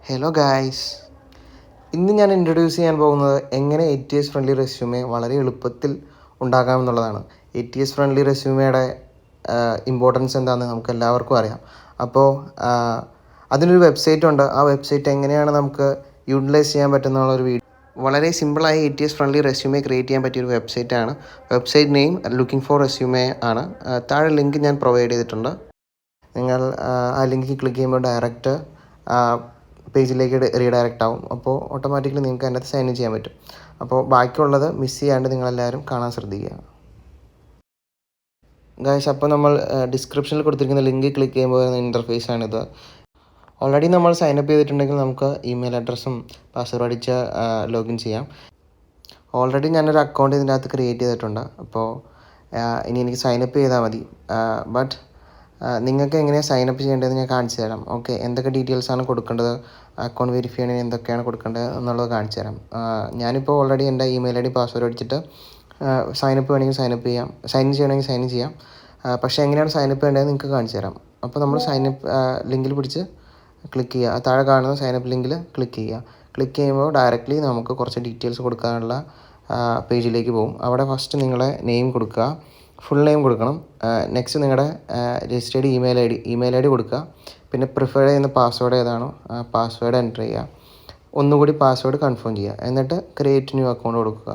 Hello guys, ഇന്ന് ഞാൻ introduce ചെയ്യാൻ പോകുന്നത് എങ്ങനെ ATS ഫ്രണ്ട്ലി റെസ്യൂമെ വളരെ എളുപ്പത്തിൽ ഉണ്ടാക്കാമെന്നുള്ളതാണ്. ATS ഫ്രണ്ട്ലി റെസ്യൂമയുടെ ഇമ്പോർട്ടൻസ് എന്താണെന്ന് നമുക്ക് എല്ലാവർക്കും അറിയാം. അപ്പോൾ അതിനൊരു വെബ്സൈറ്റ് ഉണ്ട്. ആ വെബ്സൈറ്റ് എങ്ങനെയാണ് നമുക്ക് യൂട്ടിലൈസ് ചെയ്യാൻ പറ്റുന്നുള്ളൊരു വീഡിയോ. വളരെ സിമ്പിളായി ATS ഫ്രണ്ട്ലി റെസ്യൂമെ ക്രിയേറ്റ് ചെയ്യാൻ പറ്റിയൊരു വെബ്സൈറ്റാണ്. Website name looking for resume ആണ്. താഴെ ലിങ്ക് ഞാൻ പ്രൊവൈഡ് ചെയ്തിട്ടുണ്ട്. നിങ്ങൾ ആ ലിങ്കിൽ ക്ലിക്ക് ചെയ്യുമ്പോൾ ഡയറക്റ്റ് പേജിലേക്ക് റീഡയറക്റ്റ് ആവും. അപ്പോൾ ഓട്ടോമാറ്റിക്കലി നിങ്ങൾക്ക് അതിനകത്ത് സൈൻ ഇൻ ചെയ്യാൻ പറ്റും. അപ്പോൾ ബാക്കിയുള്ളത് മിസ് ചെയ്യാണ്ട് നിങ്ങളെല്ലാവരും കാണാൻ ശ്രദ്ധിക്കുക. ഗായ്സ്, അപ്പോൾ നമ്മൾ ഡിസ്ക്രിപ്ഷനിൽ കൊടുത്തിരിക്കുന്ന ലിങ്ക് ക്ലിക്ക് ചെയ്യുമ്പോൾ ഇൻ്റർഫേസ് ആണിത്. ഓൾറെഡി നമ്മൾ സൈനപ്പ് ചെയ്തിട്ടുണ്ടെങ്കിൽ നമുക്ക് ഇമെയിൽ അഡ്രസ്സും പാസ്വേഡ് അടിച്ച് ലോഗിൻ ചെയ്യാം. ഓൾറെഡി ഞാനൊരു അക്കൗണ്ട് ഇതിൻ്റെ അകത്ത് ക്രിയേറ്റ് ചെയ്തിട്ടുണ്ട്. അപ്പോൾ ഇനി എനിക്ക് സൈനപ്പ് ചെയ്താൽ മതി. ബട്ട് നിങ്ങൾക്ക് എങ്ങനെയാണ് സൈനപ്പ് ചെയ്യേണ്ടതെന്ന് ഞാൻ കാണിച്ചു തരാം. ഓക്കെ, എന്തൊക്കെ ഡീറ്റെയിൽസാണ് കൊടുക്കേണ്ടത്, അക്കൗണ്ട് വെരിഫൈ ചെയ്യണമെങ്കിൽ എന്തൊക്കെയാണ് കൊടുക്കേണ്ടത് എന്നുള്ളത് കാണിച്ചു തരാം. ഞാനിപ്പോൾ ഓൾറെഡി എൻ്റെ ഇമെയിൽ ID പാസ്വേഡ് അടിച്ചിട്ട് സൈനപ്പ് വേണമെങ്കിൽ സൈനപ്പ് ചെയ്യാം, സൈൻ ഇൻ ചെയ്യണമെങ്കിൽ സൈൻ ഇൻ ചെയ്യാം. പക്ഷേ എങ്ങനെയാണ് സൈനപ്പ് ചെയ്യേണ്ടതെന്ന് നിങ്ങൾക്ക് കാണിച്ചു തരാം. അപ്പോൾ നമ്മൾ സൈനപ്പ് ലിങ്കിൽ പിടിച്ച് ക്ലിക്ക് ചെയ്യുക. താഴെ കാണുന്ന സൈനപ്പ് ലിങ്കിൽ ക്ലിക്ക് ചെയ്യുക. ക്ലിക്ക് ചെയ്യുമ്പോൾ ഡയറക്റ്റ്ലി നമുക്ക് കുറച്ച് ഡീറ്റെയിൽസ് കൊടുക്കാനുള്ള പേജിലേക്ക് പോകും. അവിടെ ഫസ്റ്റ് നിങ്ങളെ നെയിം കൊടുക്കുക, ഫുൾ നെയിം കൊടുക്കണം. നെക്സ്റ്റ് നിങ്ങളുടെ രജിസ്റ്റേർഡ് ഇമെയിൽ ഐ ഡി കൊടുക്കുക. പിന്നെ പ്രിഫർ ചെയ്യുന്ന പാസ്വേഡ് ഏതാണോ ആ പാസ്വേഡ് എൻ്റർ ചെയ്യുക. ഒന്നുകൂടി പാസ്വേഡ് കൺഫേം ചെയ്യുക. എന്നിട്ട് ക്രിയേറ്റ് ന്യൂ അക്കൗണ്ട് കൊടുക്കുക.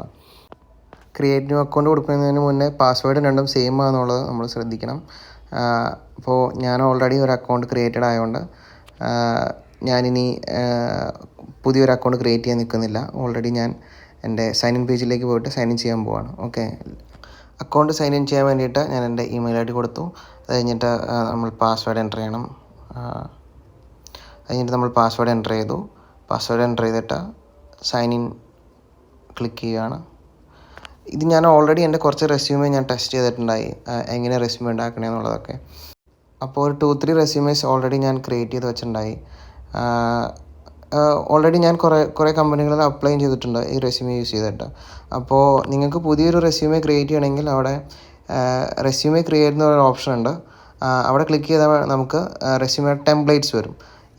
ക്രിയേറ്റ് ന്യൂ അക്കൗണ്ട് കൊടുക്കുന്നതിന് മുന്നേ പാസ്വേഡ് രണ്ടും സെയിം ആണെന്നുള്ളത് നമ്മൾ ശ്രദ്ധിക്കണം. അപ്പോൾ ഞാൻ ഓൾറെഡി ഒരു അക്കൗണ്ട് ക്രിയേറ്റഡ് ആയതുകൊണ്ട് ഞാനിനി പുതിയൊരു അക്കൗണ്ട് ക്രിയേറ്റ് ചെയ്യാൻ നിൽക്കുന്നില്ല. ഓൾറെഡി ഞാൻ എൻ്റെ സൈൻ ഇൻ പേജിലേക്ക് പോയിട്ട് സൈൻ ഇൻ ചെയ്യാൻ പോവാണ്. ഓക്കെ, അക്കൗണ്ട് സൈൻ ഇൻ ചെയ്യാൻ വേണ്ടിയിട്ട് ഞാൻ എൻ്റെ ഇമെയിൽ ID കൊടുത്തു. അത് കഴിഞ്ഞിട്ട് നമ്മൾ പാസ്വേഡ് എൻ്റർ ചെയ്യണം. കഴിഞ്ഞിട്ട് നമ്മൾ പാസ്വേഡ് എൻ്റർ ചെയ്തു. പാസ്വേഡ് എൻ്റർ ചെയ്തിട്ട് സൈൻ ഇൻ ക്ലിക്ക് ചെയ്യുകയാണ്. ഇത് ഞാൻ ഓൾറെഡി എൻ്റെ കുറച്ച് റെസ്യൂമെ ഞാൻ ടെസ്റ്റ് ചെയ്തിട്ടുണ്ടായി, എങ്ങനെ റെസ്യൂമെ ഉണ്ടാക്കണേ എന്നുള്ളതൊക്കെ. അപ്പോൾ ഒരു 2-3 റെസ്യൂമേസ് ഓൾറെഡി ഞാൻ ക്രിയേറ്റ് ചെയ്ത് വെച്ചിട്ടുണ്ടായി. ഓൾറെഡി ഞാൻ കുറേ കമ്പനികളിൽ അപ്ലൈ ചെയ്തിട്ടുണ്ട് ഈ റെസ്യൂമെ യൂസ് ചെയ്തിട്ട്. അപ്പോൾ നിങ്ങൾക്ക് പുതിയൊരു റെസ്യൂമെ ക്രിയേറ്റ് ചെയ്യണമെങ്കിൽ അവിടെ റെസ്യൂമെ ക്രിയേറ്റ് എന്നൊരു ഓപ്ഷൻ ഉണ്ട്. അവിടെ ക്ലിക്ക് ചെയ്താൽ നമുക്ക് റെസ്യൂമെ ടെംപ്ലേറ്റ്സ് വരും.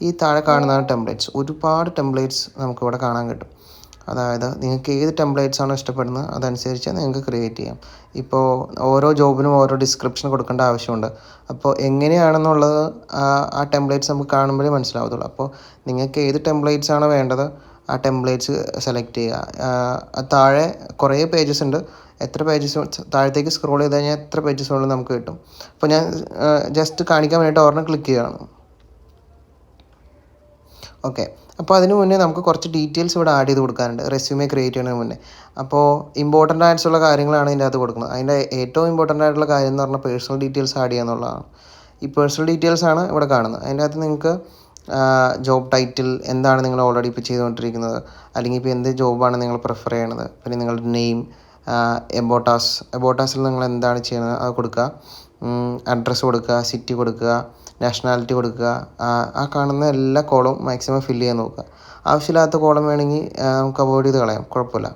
ഈ താഴെ കാണുന്നതാണ് ടെംപ്ലേറ്റ്സ്. ഒരുപാട് ടെംപ്ലേറ്റ്സ് നമുക്കിവിടെ കാണാൻ കിട്ടും. അതായത് നിങ്ങൾക്ക് ഏത് ടെംപ്ലേറ്റ്സ് ആണോ ഇഷ്ടപ്പെടുന്നത് അതനുസരിച്ച് നിങ്ങൾക്ക് ക്രിയേറ്റ് ചെയ്യാം. ഇപ്പോൾ ഓരോ ജോബിനും ഓരോ ഡിസ്ക്രിപ്ഷൻ കൊടുക്കേണ്ട ആവശ്യമുണ്ട്. അപ്പോൾ എങ്ങനെയാണെന്നുള്ളത് ആ ടെംപ്ലേറ്റ്സ് നമുക്ക് കാണുമ്പോഴേ മനസ്സിലാവത്തുള്ളൂ. അപ്പോൾ നിങ്ങൾക്ക് ഏത് ടെംപ്ലേറ്റ്സ് ആണോ വേണ്ടത് ആ ടെംപ്ലേറ്റ്സ് സെലക്ട് ചെയ്യുക. താഴെ കുറേ പേജസ് ഉണ്ട്. എത്ര പേജസ് താഴത്തേക്ക് സ്ക്രോൾ ചെയ്ത് കഴിഞ്ഞാൽ എത്ര പേജസ് ഉള്ളത് നമുക്ക് കിട്ടും. അപ്പോൾ ഞാൻ ജസ്റ്റ് കാണിക്കാൻ വേണ്ടിയിട്ട് ഒരെണ്ണം ക്ലിക്ക് ചെയ്യുകയാണ്. ഓക്കെ, അപ്പോൾ അതിന് മുന്നേ നമുക്ക് കുറച്ച് ഡീറ്റെയിൽസ് ഇവിടെ ആഡ് ചെയ്ത് കൊടുക്കാനുണ്ട് റെസ്യൂമെ ക്രിയേറ്റ് ചെയ്യുന്നതിന് മുന്നേ. അപ്പോൾ ഇമ്പോർട്ടൻ്റ് ആയിട്ടുള്ള കാര്യങ്ങളാണ് ഇതിൻ്റെ അകത്ത് കൊടുക്കുന്നത്. അതിൻ്റെ ഏറ്റവും ഇമ്പോർട്ടൻ്റ് ആയിട്ടുള്ള കാര്യം എന്ന് പറഞ്ഞാൽ പേഴ്സണൽ ഡീറ്റെയിൽസ് ആഡ് ചെയ്യുക എന്നുള്ളതാണ്. ഈ പേഴ്സണൽ ഡീറ്റെയിൽസ് ആണ് ഇവിടെ കാണുന്നത്. അതിൻ്റെ അകത്ത് നിങ്ങൾക്ക് ജോബ് ടൈറ്റിൽ എന്താണ് നിങ്ങൾ ഓൾറെഡി ഇപ്പോൾ ചെയ്തുകൊണ്ടിരിക്കുന്നത്, അല്ലെങ്കിൽ ഇപ്പോൾ എന്ത് ജോബാണ് നിങ്ങൾ പ്രിഫർ ചെയ്യണത്, പിന്നെ നിങ്ങളുടെ നെയിം, എബോട്ടാസിൽ നിങ്ങൾ എന്താണ് ചെയ്യുന്നത് അത് കൊടുക്കുക. അഡ്രസ്സ് കൊടുക്കുക, സിറ്റി കൊടുക്കുക, നാഷണാലിറ്റി കൊടുക്കുക. ആ കാണുന്ന എല്ലാ കോളവും മാക്സിമം ഫില്ല് ചെയ്യാൻ നോക്കുക. ആവശ്യമില്ലാത്ത കോളം വേണമെങ്കിൽ നമുക്ക് അവോയ്ഡ് ചെയ്ത് കളയാം, കുഴപ്പമില്ല.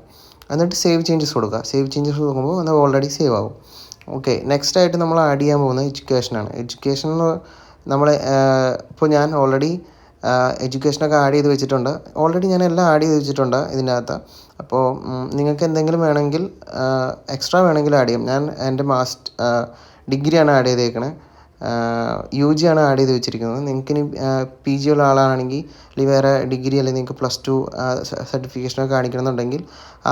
എന്നിട്ട് സേവ് ചേഞ്ചസ് കൊടുക്കുക. സേവ് ചേഞ്ചസ് കൊടുക്കുമ്പോൾ അത് ഓൾറെഡി സേവ് ആവും. ഓക്കെ, നെക്സ്റ്റ് ആയിട്ട് നമ്മൾ ആഡ് ചെയ്യാൻ പോകുന്നത് എഡ്യൂക്കേഷനാണ്. എഡ്യൂക്കേഷൻ നമ്മൾ ഇപ്പോൾ ഞാൻ ഓൾറെഡി എഡ്യൂക്കേഷനൊക്കെ ആഡ് ചെയ്ത് വെച്ചിട്ടുണ്ട്. ഓൾറെഡി ഞാൻ എല്ലാം ആഡ് ചെയ്ത് വെച്ചിട്ടുണ്ട് ഇതിൻ്റെ അകത്ത്. അപ്പോൾ നിങ്ങൾക്ക് എന്തെങ്കിലും വേണമെങ്കിൽ എക്സ്ട്രാ വേണമെങ്കിൽ ആഡ് ചെയ്യാം. ഞാൻ എൻ്റെ ഡിഗ്രിയാണ് ആഡ് ചെയ്തേക്കണേ, UG ആണ് ആഡ് ചെയ്ത് വെച്ചിരിക്കുന്നത്. നിങ്ങൾക്ക് ഇനി PG ഉള്ള ആളാണെങ്കിൽ അല്ലെങ്കിൽ വേറെ ഡിഗ്രി അല്ലെങ്കിൽ നിങ്ങൾക്ക് +2 സർട്ടിഫിക്കേഷനൊക്കെ കാണിക്കണമെന്നുണ്ടെങ്കിൽ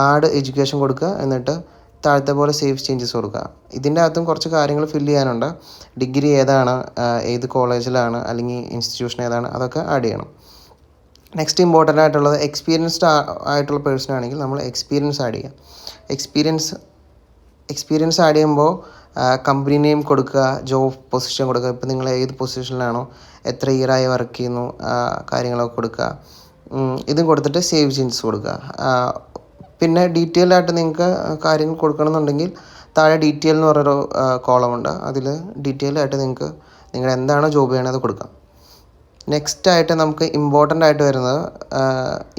ആഡ് എഡ്യൂക്കേഷൻ കൊടുക്കുക. എന്നിട്ട് താഴത്തെ പോലെ സേവ് ചേഞ്ചസ് കൊടുക്കുക. ഇതിൻ്റെ അകത്തും കുറച്ച് കാര്യങ്ങൾ ഫില്ല് ചെയ്യാനുണ്ട്. ഡിഗ്രി ഏതാണ്, ഏത് കോളേജിലാണ് അല്ലെങ്കിൽ ഇൻസ്റ്റിറ്റ്യൂഷൻ ഏതാണ്, അതൊക്കെ ആഡ് ചെയ്യണം. നെക്സ്റ്റ് ഇമ്പോർട്ടൻ്റ് ആയിട്ടുള്ളത് എക്സ്പീരിയൻസ്ഡ് ആയിട്ടുള്ള പേഴ്സൺ ആണെങ്കിൽ നമ്മൾ എക്സ്പീരിയൻസ് ആഡ് ചെയ്യുക. എക്സ്പീരിയൻസ് ആഡ് ചെയ്യുമ്പോൾ കമ്പനി നെയിം കൊടുക്കുക, ജോബ് പൊസിഷൻ കൊടുക്കുക. ഇപ്പോൾ നിങ്ങൾ ഏത് പൊസിഷനിലാണോ, എത്ര ഇയറായി വർക്ക് ചെയ്യുന്നു, കാര്യങ്ങളൊക്കെ കൊടുക്കുക. ഇതും കൊടുത്തിട്ട് സേവ് ചേഞ്ചസ് കൊടുക്കുക. പിന്നെ ഡീറ്റെയിൽ ആയിട്ട് നിങ്ങൾക്ക് കാര്യങ്ങൾ കൊടുക്കണമെന്നുണ്ടെങ്കിൽ താഴെ ഡീറ്റെയിൽ എന്ന് പറഞ്ഞൊരു കോളമുണ്ട്. അതിൽ ഡീറ്റെയിൽ ആയിട്ട് നിങ്ങൾക്ക് നിങ്ങൾ എന്താണോ ജോബ് ചെയ്യണത് അത് കൊടുക്കാം. നെക്സ്റ്റ് ആയിട്ട് നമുക്ക് ഇമ്പോർട്ടൻ്റ് ആയിട്ട് വരുന്നത്,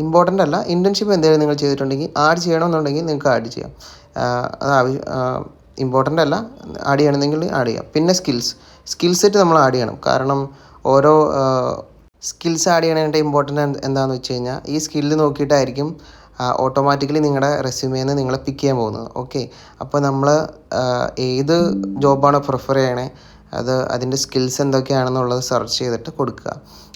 ഇമ്പോർട്ടൻ്റ് അല്ല, ഇൻറ്റേൺഷിപ്പ് എന്തെങ്കിലും നിങ്ങൾ ചെയ്തിട്ടുണ്ടെങ്കിൽ ആഡ് ചെയ്യണമെന്നുണ്ടെങ്കിൽ നിങ്ങൾക്ക് ആഡ് ചെയ്യാം. അത് ഇമ്പോർട്ടൻ്റ് അല്ല, ആഡ് ചെയ്യണമെന്നെങ്കിൽ ആഡ് ചെയ്യാം. പിന്നെ സ്കിൽ സെറ്റ് നമ്മൾ ആഡ് ചെയ്യണം. കാരണം ഓരോ സ്കിൽസ് ആഡ് ചെയ്യണതിൻ്റെ ഇമ്പോർട്ടൻ്റ് എന്താണെന്ന് വെച്ച് കഴിഞ്ഞാൽ ഈ സ്കില്ല് നോക്കിയിട്ടായിരിക്കും ഓട്ടോമാറ്റിക്കലി നിങ്ങളുടെ റെസ്യൂമേന്ന് നിങ്ങളെ പിക്ക് ചെയ്യാൻ പോകുന്നത്. ഓക്കെ, അപ്പോൾ നമ്മൾ ഏത് ജോബാണോ പ്രിഫർ ചെയ്യണേ അതിൻ്റെ സ്കിൽസ് എന്തൊക്കെയാണെന്നുള്ളത് സെർച്ച് ചെയ്തിട്ട് കൊടുക്കുക.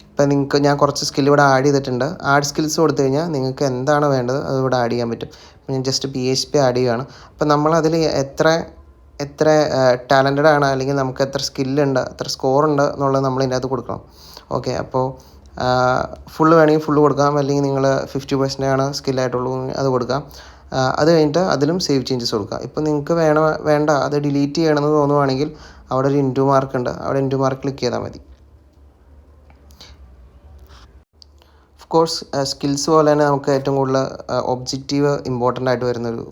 ഇപ്പം നിങ്ങൾക്ക് ഞാൻ കുറച്ച് സ്കിൽ ഇവിടെ ആഡ് ചെയ്തിട്ടുണ്ട്. ആഡ് സ്കിൽസ് കൊടുത്തു കഴിഞ്ഞാൽ നിങ്ങൾക്ക് എന്താണ് വേണ്ടത് അത് ഇവിടെ ആഡ് ചെയ്യാൻ പറ്റും. ഞാൻ ജസ്റ്റ് PHP ആഡ് ചെയ്യുകയാണ്. അപ്പം നമ്മളതിൽ എത്ര ടാലൻറ്റഡ് ആണ്, അല്ലെങ്കിൽ നമുക്ക് എത്ര സ്കില്ലുണ്ട്, എത്ര സ്കോറുണ്ട് എന്നുള്ളത് നമ്മൾ ഇതിൻ്റെ അകത്ത് കൊടുക്കണം. ഓക്കെ, അപ്പോൾ ഫുള്ള് വേണമെങ്കിൽ ഫുള്ള് കൊടുക്കാം, അല്ലെങ്കിൽ നിങ്ങൾ 50% ആണ് സ്കില്ലായിട്ടുള്ളൂ അത് കൊടുക്കാം. അത് കഴിഞ്ഞിട്ട് അതിലും സേവ് ചേഞ്ചസ് കൊടുക്കുക. ഇപ്പോൾ നിങ്ങൾക്ക് വേണ്ട അത് ഡിലീറ്റ് ചെയ്യണമെന്ന് തോന്നുവാണെങ്കിൽ അവിടെ ഒരു ഇൻറ്റു മാർക്ക് ഉണ്ട്, അവിടെ ഇൻറ്റു മാർക്ക് ക്ലിക്ക് ചെയ്താൽ മതി. ഓഫ് കോഴ്സ് സ്കിൽസ് പോലെ തന്നെ നമുക്ക് ഏറ്റവും കൂടുതൽ ഒബ്ജക്റ്റീവ് ഇമ്പോർട്ടൻ്റ് ആയിട്ട് വരുന്നൊരു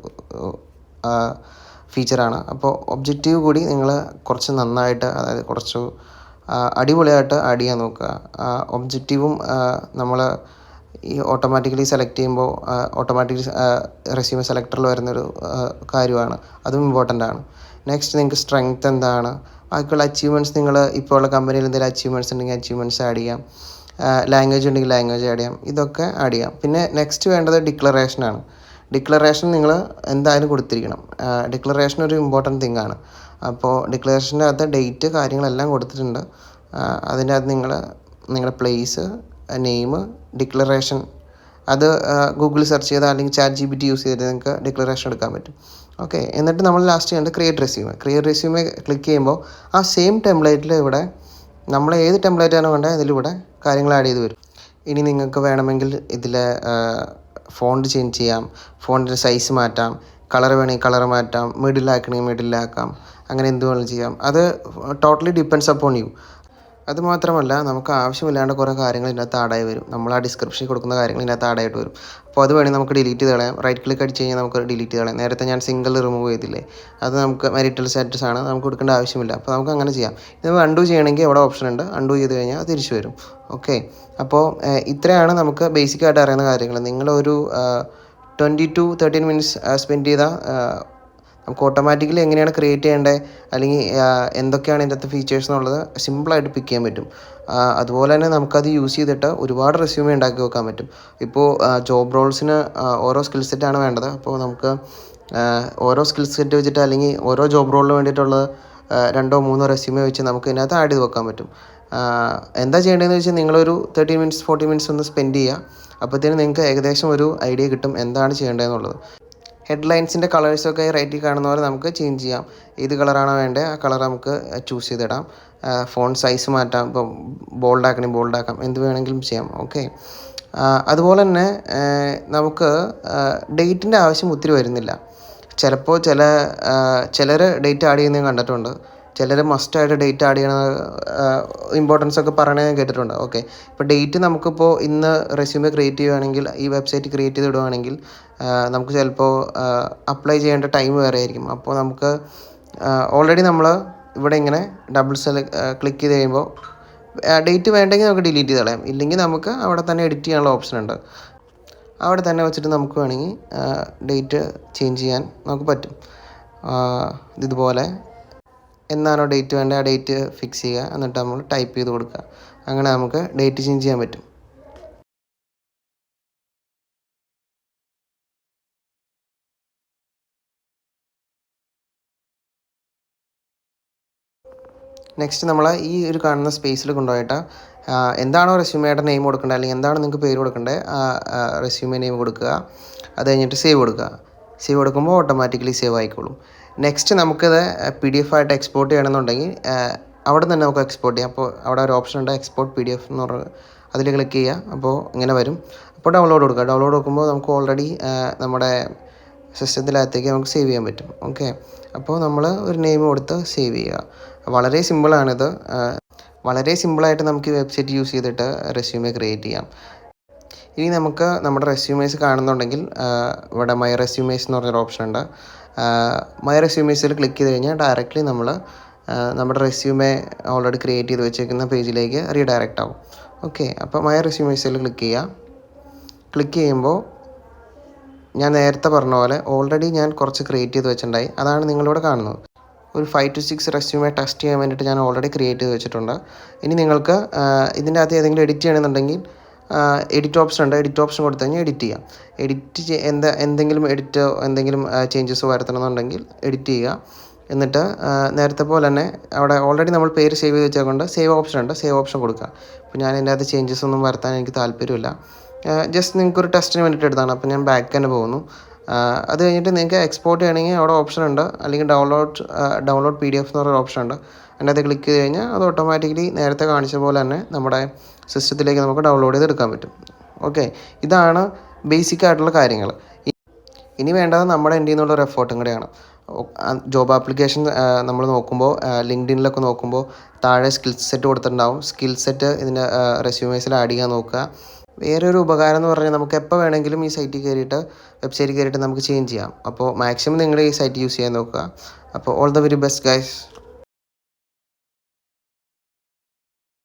ഫീച്ചറാണ്. അപ്പോൾ ഒബ്ജക്റ്റീവ് കൂടി നിങ്ങൾ കുറച്ച് നന്നായിട്ട്, അതായത് കുറച്ച് അടിപൊളിയായിട്ട് ആഡ് ചെയ്യാൻ നോക്കുക. ഒബ്ജക്റ്റീവും നമ്മൾ ഈ ഓട്ടോമാറ്റിക്കലി സെലക്ട് ചെയ്യുമ്പോൾ ഓട്ടോമാറ്റിക്കലി റെസ്യൂമെ സെലക്ടറിൽ വരുന്നൊരു കാര്യമാണ്, അതും ഇമ്പോർട്ടൻ്റ് ആണ്. നെക്സ്റ്റ് നിങ്ങൾക്ക് സ്ട്രെങ്ത് എന്താണ്, ബാക്കിയുള്ള അച്ചീവ്മെൻറ്റ്സ്, നിങ്ങൾ ഇപ്പോൾ ഉള്ള കമ്പനിയിൽ എന്തെങ്കിലും അച്ചീവ്മെൻറ്റ്സ് ഉണ്ടെങ്കിൽ അച്ചീവ്മെൻറ്റ്സ് ആഡ് ചെയ്യാം, ലാംഗ്വേജ് ഉണ്ടെങ്കിൽ ലാംഗ്വേജ് ആഡ് ചെയ്യാം, ഇതൊക്കെ ആഡ് ചെയ്യാം. പിന്നെ നെക്സ്റ്റ് വേണ്ടത് ഡിക്ലറേഷനാണ്. ഡിക്ലറേഷൻ നിങ്ങൾ എന്തായാലും കൊടുത്തിരിക്കണം. ഡിക്ലറേഷൻ ഒരു ഇമ്പോർട്ടൻറ്റ് തിങ് ആണ്. അപ്പോൾ ഡിക്ലറേഷൻ്റെ അകത്ത് ഡേറ്റ് കാര്യങ്ങളെല്ലാം കൊടുത്തിട്ടുണ്ട്. അതിൻ്റെ അകത്ത് നിങ്ങളുടെ പ്ലേസ്, നെയിം, ഡിക്ലറേഷൻ, അത് ഗൂഗിളിൽ സെർച്ച് ചെയ്താൽ അല്ലെങ്കിൽ ChatGPT യൂസ് ചെയ്തിട്ട് നിങ്ങൾക്ക് ഡിക്ലറേഷൻ എടുക്കാൻ പറ്റും. ഓക്കെ, എന്നിട്ട് നമ്മൾ ലാസ്റ്റ് ചെയ്യേണ്ടത് ക്രിയേറ്റ് റെസ്യൂമെ ക്ലിക്ക് ചെയ്യുമ്പോൾ ആ സെയിം ടെംപ്ലേറ്റിൽ ഇവിടെ നമ്മൾ ഏത് ടെംപ്ലേറ്റാണോ വേണ്ടത് അതിലിവിടെ കാര്യങ്ങൾ ആഡ് ചെയ്ത് വരും. ഇനി നിങ്ങൾക്ക് വേണമെങ്കിൽ ഇതിൽ ഫോണ്ട് ചേഞ്ച് ചെയ്യാം, ഫോണ്ടിൻ്റെ സൈസ് മാറ്റാം, കളർ വേണമെങ്കിൽ കളർ മാറ്റാം, മിഡിലാക്കണമെങ്കിൽ മിഡിലാക്കാം, അങ്ങനെ എന്ത് വേണമെങ്കിലും ചെയ്യാം. അത് ടോട്ടലി ഡിപ്പെൻഡ്സ് അപ്പോൺ യു. അതുമാത്രമല്ല നമുക്ക് ആവശ്യമില്ലാണ്ട് കുറേ കാര്യങ്ങൾ ഇതിനകത്ത് ആഡായി വരും. നമ്മൾ ആ ഡിസ്ക്രിപ്ഷനിൽ കൊടുക്കുന്ന കാര്യങ്ങൾ ഇതിനകത്ത് ആഡായിട്ട് വരും. അപ്പോൾ അത് വേണമെങ്കിൽ നമുക്ക് ഡിലീറ്റ് ചെയ്ത് കളയാം. റൈറ്റ് ക്ലിക്ക് അടിച്ച് കഴിഞ്ഞാൽ നമുക്ക് ഡിലീറ്റ് ചെയ്ത് കളയാം. നേരത്തെ ഞാൻ സിംഗിൾ റിമൂവ് ചെയ്തില്ലേ, അത് നമുക്ക് മാരിറ്റൽ സ്റ്റാറ്റസ് ആണ്, നമുക്ക് കൊടുക്കേണ്ട ആവശ്യമില്ല. അപ്പോൾ നമുക്ക് അങ്ങനെ ചെയ്യാം. ഇത് അൺഡു ചെയ്യണമെങ്കിൽ അവിടെ ഓപ്ഷൻ ഉണ്ട്, അൺഡു ചെയ്ത് കഴിഞ്ഞാൽ അത് തിരിച്ചു വരും. ഓക്കെ, അപ്പോൾ ഇത്രയാണ് നമുക്ക് ബേസിക്കായിട്ട് അറിയുന്ന കാര്യങ്ങൾ. നിങ്ങളൊരു 20 to 13 മിനിറ്റ്സ് സ്പെൻഡ് ചെയ്താൽ നമുക്ക് ഓട്ടോമാറ്റിക്കലി എങ്ങനെയാണ് ക്രിയേറ്റ് ചെയ്യേണ്ടത്, അല്ലെങ്കിൽ എന്തൊക്കെയാണ് ഇതിൻ്റെ അകത്ത് ഫീച്ചേഴ്സ് എന്നുള്ളത് സിമ്പിളായിട്ട് പിക്ക് ചെയ്യാൻ പറ്റും. അതുപോലെ തന്നെ നമുക്കത് യൂസ് ചെയ്തിട്ട് ഒരുപാട് റെസ്യൂമെ ഉണ്ടാക്കി വെക്കാൻ പറ്റും. ഇപ്പോൾ ജോബ് റോൾസിന് ഓരോ സ്കിൽ സെറ്റാണ് വേണ്ടത്. അപ്പോൾ നമുക്ക് ഓരോ സ്കിൽ സെറ്റ് വെച്ചിട്ട്, അല്ലെങ്കിൽ ഓരോ ജോബ് റോളിന് വേണ്ടിയിട്ടുള്ള 2-3 റെസ്യൂമെ വെച്ച് നമുക്ക് ഇതിനകത്ത് ആഡ് ചെയ്ത് വെക്കാൻ പറ്റും. എന്താ ചെയ്യേണ്ടതെന്ന് വെച്ചാൽ നിങ്ങളൊരു 30 മിനിറ്റ്സ് 40 മിനിറ്റ്സ് ഒന്ന് സ്പെൻഡ് ചെയ്യുക. അപ്പോഴത്തേനും നിങ്ങൾക്ക് ഏകദേശം ഒരു ഐഡിയ കിട്ടും എന്താണ് ചെയ്യേണ്ടതെന്നുള്ളത്. ഹെഡ്ലൈൻസിൻ്റെ കളേഴ്സൊക്കെ റൈറ്റിൽ കാണുന്ന പോലെ നമുക്ക് ചേഞ്ച് ചെയ്യാം. ഏത് കളറാണോ വേണ്ടത് ആ കളർ നമുക്ക് ചൂസ് ചെയ്തിടാം. ഫോണ്ട് സൈസ് മാറ്റാം, ഇപ്പം ബോൾഡാക്കണമെങ്കിൽ ബോൾഡാക്കാം, എന്ത് വേണമെങ്കിലും ചെയ്യാം. ഓക്കെ, അതുപോലെ തന്നെ നമുക്ക് ഡേറ്റിൻ്റെ ആവശ്യം ഒത്തിരി വരുന്നില്ല. ചിലപ്പോൾ ചിലർ ഡേറ്റ് ആഡ് ചെയ്യുന്നത് കണ്ടിട്ടുണ്ട്. ചിലർ മസ്റ്റായിട്ട് ഡേറ്റ് ആഡ് ചെയ്യണ ഇമ്പോർട്ടൻസ് ഒക്കെ പറയണത് ഞാൻ കേട്ടിട്ടുണ്ട്. ഓക്കെ, ഇപ്പോൾ ഡേറ്റ് നമുക്കിപ്പോൾ ഇന്ന് റെസ്യൂമെ ക്രിയേറ്റ് ചെയ്യുകയാണെങ്കിൽ, ഈ വെബ്സൈറ്റ് ക്രിയേറ്റ് ചെയ്ത് ഇടുകയാണെങ്കിൽ നമുക്ക് ചിലപ്പോൾ അപ്ലൈ ചെയ്യേണ്ട ടൈം വേറെ ആയിരിക്കും. അപ്പോൾ നമുക്ക് ഓൾറെഡി നമ്മൾ ഇവിടെ ഇങ്ങനെ ക്ലിക്ക് ചെയ്ത് കഴിയുമ്പോൾ ഡേറ്റ് വേണ്ടെങ്കിൽ നമുക്ക് ഡിലീറ്റ് ചെയ്ത് കളയാം. ഇല്ലെങ്കിൽ നമുക്ക് അവിടെ തന്നെ എഡിറ്റ് ചെയ്യാനുള്ള ഓപ്ഷൻ ഉണ്ട്. അവിടെ തന്നെ വെച്ചിട്ട് നമുക്ക് വേണമെങ്കിൽ ഡേറ്റ് ചേഞ്ച് ചെയ്യാൻ നമുക്ക് പറ്റും. ഇതുപോലെ എന്നാണോ ഡേറ്റ് വേണ്ടത് ആ ഡേറ്റ് ഫിക്സ് ചെയ്യുക, എന്നിട്ട് നമ്മൾ ടൈപ്പ് ചെയ്ത് കൊടുക്കുക. അങ്ങനെ നമുക്ക് ഡേറ്റ് ചേഞ്ച് ചെയ്യാൻ പറ്റും. നെക്സ്റ്റ് നമ്മൾ ഈ ഒരു കാണുന്ന സ്പേസിൽ കൊണ്ടുപോയിട്ട് എന്താണോ റെസ്യൂമേയുടെ നെയിം കൊടുക്കേണ്ടത്, അല്ലെങ്കിൽ എന്താണോ നിങ്ങൾക്ക് പേര് കൊടുക്കേണ്ടത് ആ റെസ്യൂമെ നെയിം കൊടുക്കുക. അത് കഴിഞ്ഞിട്ട് സേവ് കൊടുക്കുക. സേവ് കൊടുക്കുമ്പോൾ ഓട്ടോമാറ്റിക്കലി സേവ് ആയിക്കോളും. നെക്സ്റ്റ് നമുക്കത് PDF ആയിട്ട് എക്സ്പോർട്ട് ചെയ്യണമെന്നുണ്ടെങ്കിൽ അവിടെ തന്നെ നമുക്ക് എക്സ്പോർട്ട് ചെയ്യാം. അപ്പോൾ അവിടെ ഒരു ഓപ്ഷൻ ഉണ്ട്, എക്സ്പോർട്ട് PDF എന്ന് പറഞ്ഞ് അതിൽ ക്ലിക്ക് ചെയ്യുക. അപ്പോൾ ഇങ്ങനെ വരും. അപ്പോൾ ഡൗൺലോഡ് കൊടുക്കുക. ഡൗൺലോഡ് കൊടുക്കുമ്പോൾ നമുക്ക് ഓൾറെഡി നമ്മുടെ സിസ്റ്റത്തിനകത്തേക്ക് നമുക്ക് സേവ് ചെയ്യാൻ പറ്റും. ഓക്കെ, അപ്പോൾ നമ്മൾ ഒരു നെയിം കൊടുത്ത് സേവ് ചെയ്യുക. വളരെ സിമ്പിളാണിത്. വളരെ സിമ്പിളായിട്ട് നമുക്ക് ഈ വെബ്സൈറ്റ് യൂസ് ചെയ്തിട്ട് റെസ്യൂമെ ക്രിയേറ്റ് ചെയ്യാം. ഇനി നമുക്ക് നമ്മുടെ റെസ്യൂമേസ് കാണുന്നുണ്ടെങ്കിൽ ഇവിടെ മൈ റെസ്യൂമേസ് എന്ന് പറഞ്ഞൊരു ഓപ്ഷൻ ഉണ്ട്. മൈ റെസ്യൂമേസിൽ ക്ലിക്ക് ചെയ്ത് കഴിഞ്ഞാൽ ഡയറക്റ്റ്ലി നമ്മൾ നമ്മുടെ റെസ്യൂമെ ഓൾറെഡി ക്രിയേറ്റ് ചെയ്ത് വെച്ചേക്കുന്ന പേജിലേക്ക് റീഡയറക്റ്റ് ആവും. ഓക്കെ, അപ്പോൾ മൈ റെസ്യൂമേസിൽ ക്ലിക്ക് ചെയ്യുക. ക്ലിക്ക് ചെയ്യുമ്പോൾ ഞാൻ നേരത്തെ പറഞ്ഞ പോലെ ഓൾറെഡി ഞാൻ കുറച്ച് ക്രിയേറ്റ് ചെയ്ത് വെച്ചിട്ടുണ്ടായി, അതാണ് നിങ്ങളിവിടെ കാണുന്നത്. ഒരു 5 to 6 റെസ്യൂമെ ടെസ്റ്റ് ചെയ്യാൻ വേണ്ടിയിട്ട് ഞാൻ ഓൾറെഡി ക്രിയേറ്റ് ചെയ്ത് വെച്ചിട്ടുണ്ട്. ഇനി നിങ്ങൾക്ക് ഇതിൻ്റെ അകത്ത് ഏതെങ്കിലും എഡിറ്റ് ചെയ്യണമെന്നുണ്ടെങ്കിൽ എഡിറ്റ് ഓപ്ഷൻ ഉണ്ട്. എഡിറ്റ് ഓപ്ഷൻ കൊടുത്തു കഴിഞ്ഞാൽ എഡിറ്റ് ചെയ്യാം. എന്തെങ്കിലും എന്തെങ്കിലും ചേഞ്ചസ് വരുത്തണമെന്നുണ്ടെങ്കിൽ എഡിറ്റ് ചെയ്യുക. എന്നിട്ട് നേരത്തെ പോലെ തന്നെ അവിടെ ഓൾറെഡി നമ്മൾ പേര് സേവ് ചെയ്ത് വെച്ചതുകൊണ്ട് സേവ് ഓപ്ഷൻ ഉണ്ട്. സേവ് ഓപ്ഷൻ കൊടുക്കുക. അപ്പോൾ ഞാൻ ഇതിൻ്റെ അകത്ത് ചേഞ്ചസ് ഒന്നും വരുത്താൻ എനിക്ക് താല്പര്യമില്ല. ജസ്റ്റ് നിങ്ങൾക്കൊരു ടെസ്റ്റിന് വേണ്ടിയിട്ട് എടുത്താണ്. അപ്പോൾ ഞാൻ ബാക്ക് തന്നെ പോകുന്നു. അത് കഴിഞ്ഞിട്ട് നിങ്ങൾക്ക് എക്സ്പോർട്ട് ചെയ്യണമെങ്കിൽ അവിടെ ഓപ്ഷൻ ഉണ്ട്. അല്ലെങ്കിൽ ഡൗൺലോഡ് PDF എന്ന് പറഞ്ഞൊരു ഓപ്ഷൻ ഉണ്ട്. അതിൻ്റെ അകത്ത് ക്ലിക്ക് ചെയ്ത് കഴിഞ്ഞാൽ അത് ഓട്ടോമാറ്റിക്കലി നേരത്തെ കാണിച്ച പോലെ തന്നെ നമ്മുടെ സിസ്റ്റത്തിലേക്ക് നമുക്ക് ഡൗൺലോഡ് ചെയ്തെടുക്കാൻ പറ്റും. ഓക്കെ, ഇതാണ് ബേസിക് ആയിട്ടുള്ള കാര്യങ്ങൾ. ഇനി വേണ്ടത് നമ്മുടെ എൻ്റെ നിന്നുള്ളൊരു എഫേർട്ടും കൂടെയാണ്. ജോബ് ആപ്ലിക്കേഷൻ നമ്മൾ നോക്കുമ്പോൾ ലിങ്ക്ഡിനിലൊക്കെ നോക്കുമ്പോൾ താഴെ സ്കിൽ സെറ്റ് കൊടുത്തിട്ടുണ്ടാവും. സ്കിൽ സെറ്റ് ഇതിൻ്റെ റെസ്യൂമേസിൽ ആഡ് ചെയ്യാൻ നോക്കുക. വേറൊരു ഉപകാരം എന്ന് പറഞ്ഞാൽ നമുക്ക് എപ്പോൾ വേണമെങ്കിലും ഈ വെബ്സൈറ്റിൽ കയറിയിട്ട് നമുക്ക് ചേഞ്ച് ചെയ്യാം. അപ്പോൾ മാക്സിമം നിങ്ങൾ ഈ സൈറ്റ് യൂസ് ചെയ്യാൻ നോക്കുക. അപ്പോൾ all the very best guys.